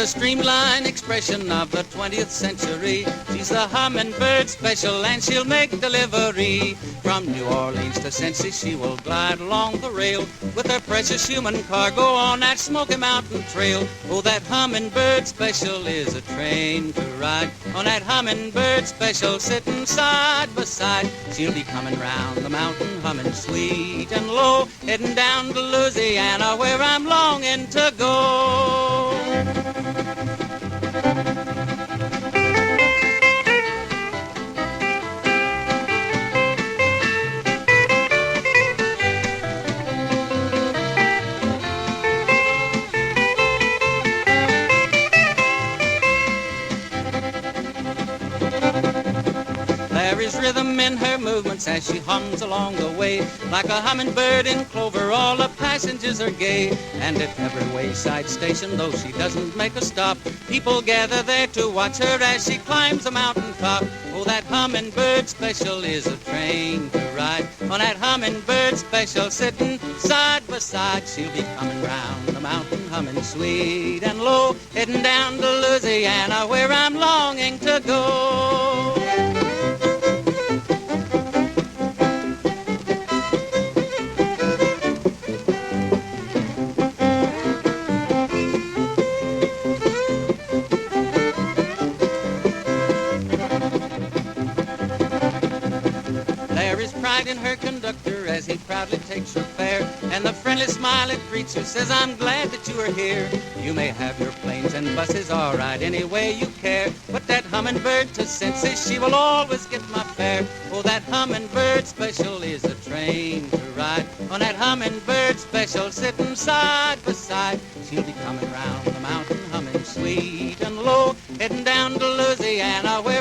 a streamlined expression of the 20th century. She's the hummingbird special and she'll make delivery. From New Orleans to Cincy she will glide along the rail with her precious human cargo on that Smoky Mountain Trail. Oh, that hummingbird special is a train to ride. On that hummingbird special sitting side by side. She'll be coming round the mountain humming sweet and low, heading down to Louisiana where I'm longing to go. There is rhythm in her movements as she hums along the way. Like a hummingbird in clover, all the passengers are gay. And at every wayside station, though she doesn't make a stop, people gather there to watch her as she climbs the mountain top. Oh, that hummingbird special is a train to ride. On that hummingbird special sitting side by side, she'll be coming round the mountain humming sweet and low, heading down to Louisiana where I'm longing to go. There is pride in her conductor as he proudly takes her fare, and the friendly smile that greets her says, I'm glad that you are here. You may have your planes and buses, all right, any way you care, but that hummingbird to Cincy, she will always get my fare. Oh, that hummingbird special is a train to ride. On that hummingbird special sitting side by side, she'll be coming round the mountain humming sweet and low, heading down to Louisiana where